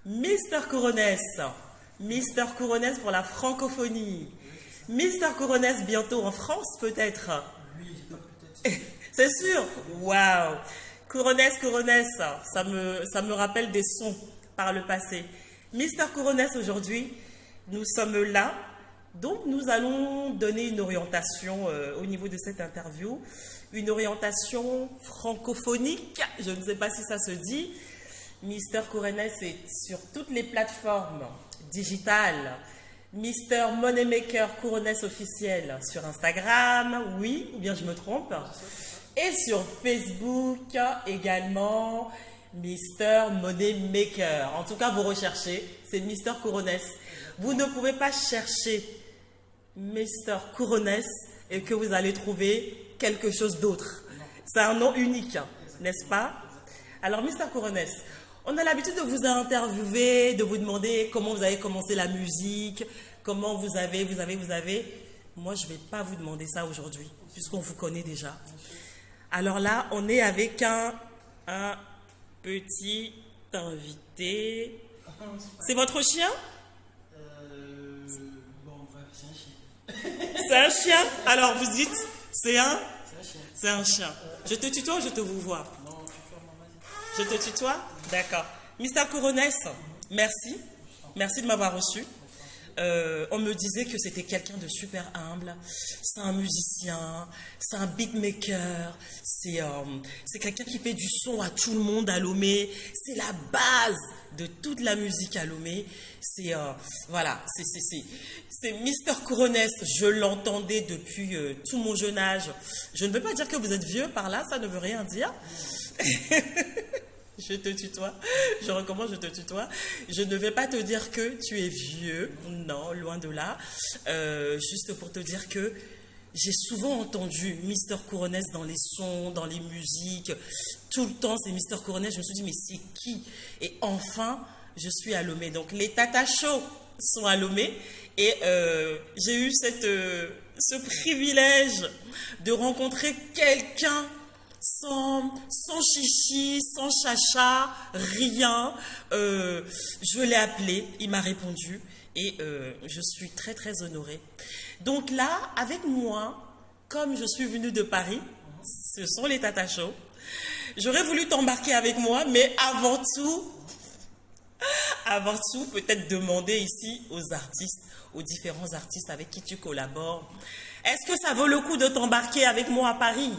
Mister Couronès. Mister Couronès pour la francophonie. Mister Couronès bientôt en France peut-être. C'est sûr. Waouh. Couronès, ça me rappelle des sons par le passé. Mister Couronès aujourd'hui, nous sommes là. Donc nous allons donner une orientation au niveau de cette interview. Une orientation francophonique. Je ne sais pas si ça se dit. Mister Couronès est sur toutes les plateformes digitales. Mister Moneymaker Couronès officiel sur Instagram, oui, ou bien je me trompe. Et sur Facebook également, Mister Moneymaker. En tout cas, vous recherchez, c'est Mister Couronès. Vous ne pouvez pas chercher Mister Couronès et que vous allez trouver quelque chose d'autre. C'est un nom unique, n'est-ce pas? Alors, Mister Couronès, on a l'habitude de vous interviewer, de vous demander comment vous avez commencé la musique, comment vous avez. Moi, je ne vais pas vous demander ça aujourd'hui, puisqu'on vous connaît déjà. Alors là, on est avec un petit invité. C'est votre chien? Bon, bref, c'est un chien. C'est un chien? Alors, vous dites, c'est un? C'est un chien. C'est un chien. Je te tutoie ou je te vous vois? Non, tu peux, Je te tutoie? D'accord. Mister Couronès, merci. Merci de m'avoir reçu. On me disait que c'était quelqu'un de super humble. C'est un musicien, c'est un beatmaker, c'est quelqu'un qui fait du son à tout le monde à Lomé. C'est la base de toute la musique à Lomé. Voilà, c'est Mister Couronès. Je l'entendais depuis tout mon jeune âge. Je ne veux pas dire que vous êtes vieux par là, ça ne veut rien dire. Je te tutoie. Je recommence, je te tutoie. Je ne vais pas te dire que tu es vieux. Non, loin de là. Juste pour te dire que j'ai souvent entendu Mister Couronès dans les sons, dans les musiques. Tout le temps, c'est Mister Couronès. Je me suis dit, mais c'est qui? Et enfin, je suis à Lomé. Donc, les Tata Show sont à Lomé. Et j'ai eu ce privilège de rencontrer quelqu'un sans chichi, sans chacha, rien. Je l'ai appelé, il m'a répondu et je suis très très honorée. Donc là, avec moi, comme je suis venue de Paris, ce sont les Tata Show. J'aurais voulu t'embarquer avec moi, mais avant tout, peut-être demander ici aux artistes, aux différents artistes avec qui tu collabores, est-ce que ça vaut le coup de t'embarquer avec moi à Paris?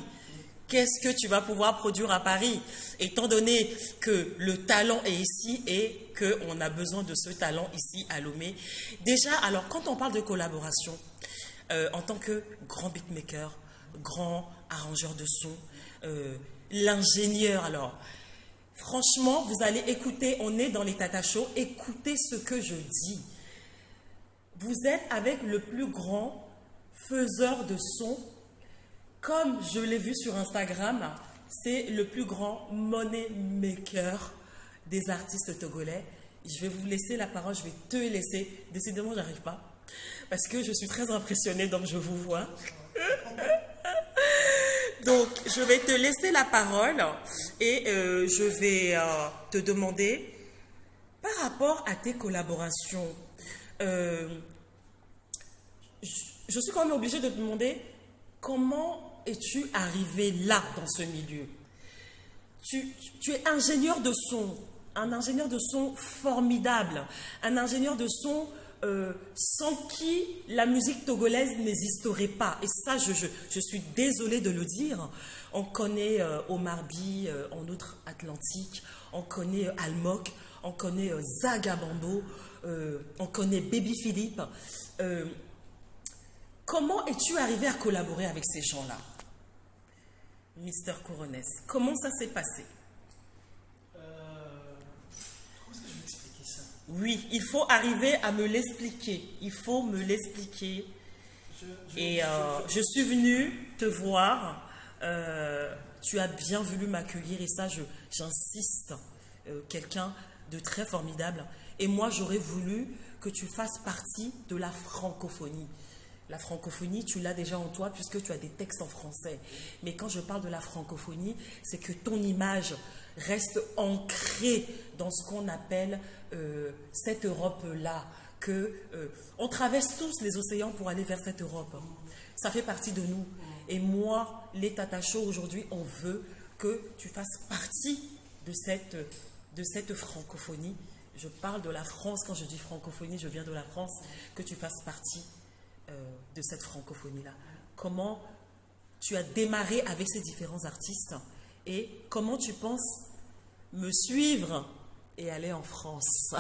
Qu'est-ce que tu vas pouvoir produire à Paris, étant donné que le talent est ici et qu'on a besoin de ce talent ici à Lomé? Déjà, alors quand on parle de collaboration, en tant que grand beatmaker, grand arrangeur de son, l'ingénieur, alors franchement, vous allez écouter, on est dans les Tata Show, écoutez ce que je dis. Vous êtes avec le plus grand faiseur de son. Comme je l'ai vu sur Instagram, c'est le plus grand money maker des artistes togolais. Je vais vous laisser la parole, je vais te laisser. Décidément, j'arrive pas. Parce que je suis très impressionnée, donc je vous vois. Donc, je vais te laisser la parole et je vais te demander, par rapport à tes collaborations, je suis quand même obligée de te demander comment es-tu arrivé là, dans ce milieu? Tu es ingénieur de son, un ingénieur de son formidable, un ingénieur de son sans qui la musique togolaise n'existerait pas. Et ça, je suis désolée de le dire. On connaît Omar By en Outre-Atlantique, on connaît Almok, on connaît Zaga Bambo, on connaît Baby Philippe. Comment es-tu arrivé à collaborer avec ces gens-là? Mister Couronès, comment ça s'est passé? Comment est-ce que je vais expliquer ça? Oui, il faut arriver à me l'expliquer. Il faut me l'expliquer. Je suis venue te voir. Tu as bien voulu m'accueillir et ça, j'insiste. Quelqu'un de très formidable. Et moi, j'aurais voulu que tu fasses partie de la francophonie. La francophonie, tu l'as déjà en toi puisque tu as des textes en français. Mais quand je parle de la francophonie, c'est que ton image reste ancrée dans ce qu'on appelle cette Europe-là, que on traverse tous les océans pour aller vers cette Europe. Ça fait partie de nous. Et moi, les Tata Show, aujourd'hui, on veut que tu fasses partie de cette francophonie. Je parle de la France, quand je dis francophonie, je viens de la France, que tu fasses partie de cette francophonie-là. Comment tu as démarré avec ces différents artistes et comment tu penses me suivre et aller en France.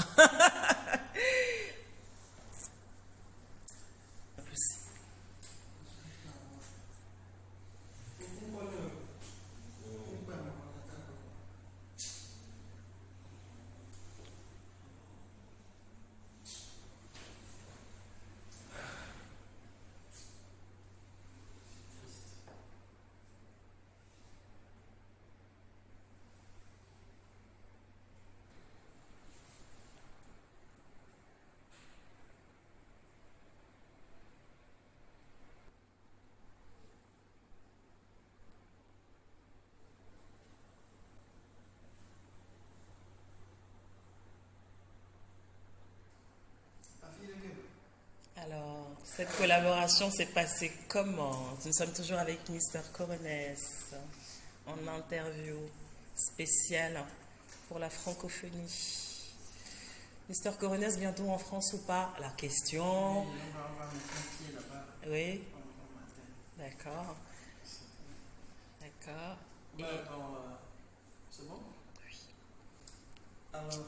Alors, cette collaboration s'est passée comment? Nous sommes toujours avec Mr. Coronès en interview spéciale pour la francophonie. Mr. Coronès, bientôt en France ou pas? La question. Oui, on va mettre un pied là-bas. Oui, On va matin. d'accord. D'accord. Et Alors, c'est bon? oui. Alors,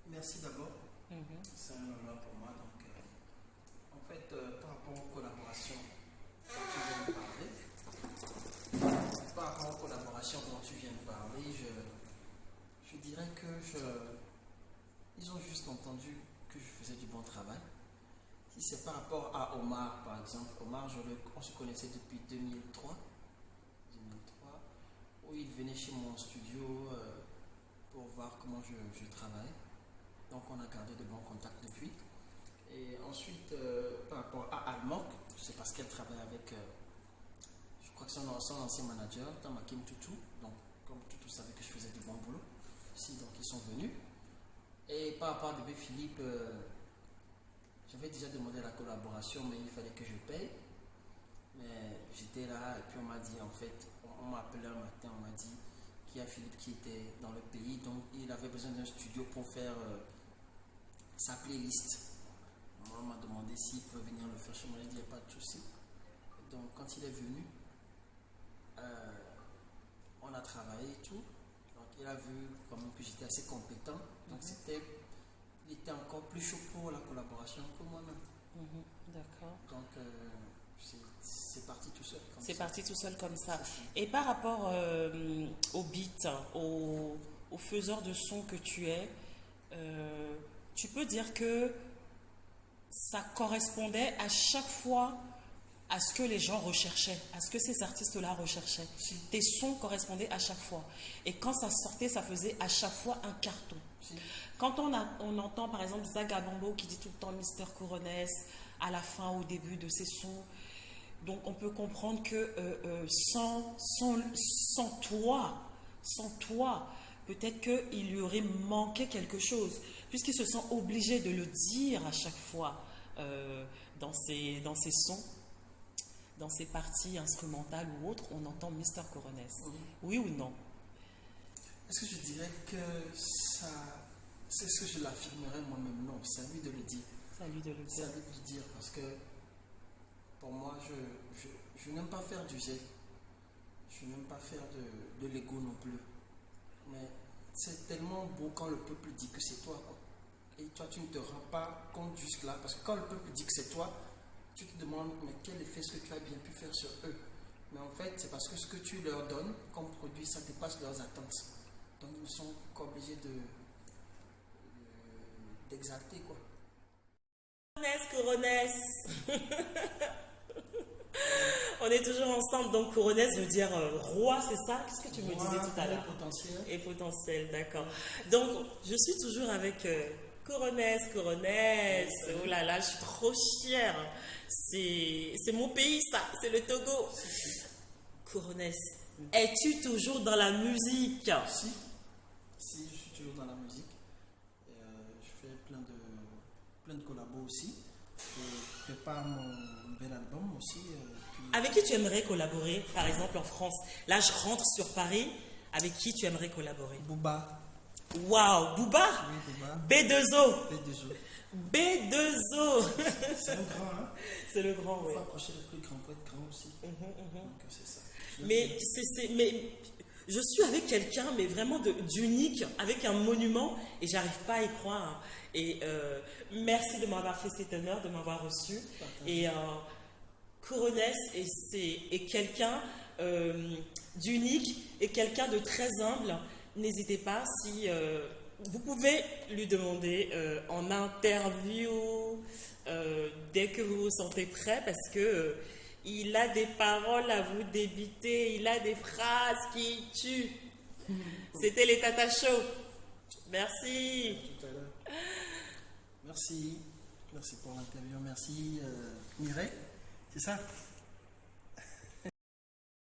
merci d'abord. Mhm. C'est un honneur pour moi. Donc, en fait, par rapport aux collaborations dont tu viens de parler, je dirais que ils ont juste entendu que je faisais du bon travail. Si c'est par rapport à Omar, par exemple, Omar, on se connaissait depuis 2003, où il venait chez mon studio pour voir comment je travaille. Donc on a gardé de bons contacts depuis. Et ensuite, par rapport à Almok, c'est parce qu'elle travaille avec, je crois que son ancien manager, Tamakim Toutou. Donc comme Toutou savait que je faisais du bon boulot, si, donc ils sont venus. Et par rapport à bébé Philippe, j'avais déjà demandé la collaboration, mais il fallait que je paye. Mais j'étais là et puis on m'a dit, en fait, on m'a appelé un matin, on m'a dit qu'il y a Philippe qui était dans le pays, donc il avait besoin d'un studio pour faire sa playlist. Moi, on m'a demandé s'il pouvait venir le faire chez moi, il dit, il n'y a pas de souci. Donc quand il est venu, on a travaillé et tout. Donc il a vu quand même que j'étais assez compétent. Donc il était encore plus chaud pour la collaboration que moi-même. D'accord. Donc c'est parti tout seul. C'est parti tout seul comme ça. Et par rapport au beat, au faiseur de son que tu es, tu peux dire que ça correspondait à chaque fois à ce que les gens recherchaient, à ce que ces artistes-là recherchaient. Si. Tes sons correspondaient à chaque fois. Et quand ça sortait, ça faisait à chaque fois un carton. Si. Quand on entend par exemple Zagabambo qui dit tout le temps Mister Coronès à la fin, au début de ses sons, donc on peut comprendre que sans toi, peut-être qu'il lui aurait manqué quelque chose, puisqu'il se sent obligé de le dire à chaque fois dans ses sons, dans ses parties instrumentales ou autres, on entend Mister Coronès. Oui ou non? Est-ce que je dirais que ça... C'est ce que je l'affirmerais moi-même? Non, c'est à lui de le dire. C'est à lui de le C'est à dire. lui de le dire parce que pour moi, je n'aime pas faire du zèle. Je n'aime pas faire de l'ego non plus. Mais c'est tellement beau quand le peuple dit que c'est toi, quoi. Et toi, tu ne te rends pas compte jusque-là. Parce que quand le peuple dit que c'est toi, tu te demandes, mais quel effet est-ce que tu as bien pu faire sur eux? Mais en fait, c'est parce que ce que tu leur donnes comme produit, ça dépasse leurs attentes. Donc, ils sont obligés d'exalter, quoi. Coronès. On est toujours ensemble, donc Coronès veut dire roi, c'est ça? Qu'est-ce que tu me disais tout à l'heure? Potentiel. Et potentiel, d'accord. Donc, je suis toujours avec Coronès. Oh là là, je suis trop fière. C'est mon pays, ça. C'est le Togo. Coronès, es-tu toujours dans la musique? Si, je suis toujours dans la musique. Et, je fais plein de collabos aussi. Je prépare mon nouvel album aussi. Avec qui tu aimerais collaborer, par exemple en France? Là, je rentre sur Paris. Avec qui tu aimerais collaborer? Booba. Waouh, Booba? Oui, Booba. B2O. B2O. B2O. C'est un grand, hein? C'est le grand, oui. Il faut approcher le plus grand pour être grand aussi. Donc c'est ça. Mais je suis avec quelqu'un, mais vraiment d'unique, avec un monument, et j'arrive pas à y croire. Et merci de m'avoir fait cet honneur, de m'avoir reçu. Et Couronès est quelqu'un d'unique et quelqu'un de très humble. N'hésitez pas, si vous pouvez lui demander en interview dès que vous vous sentez prêt, parce que il a des paroles à vous débiter, il a des phrases qui tuent. C'était les Tata Show. Merci. Tout à l'heure. Merci. Merci pour l'interview. Merci Mireille. C'est ça?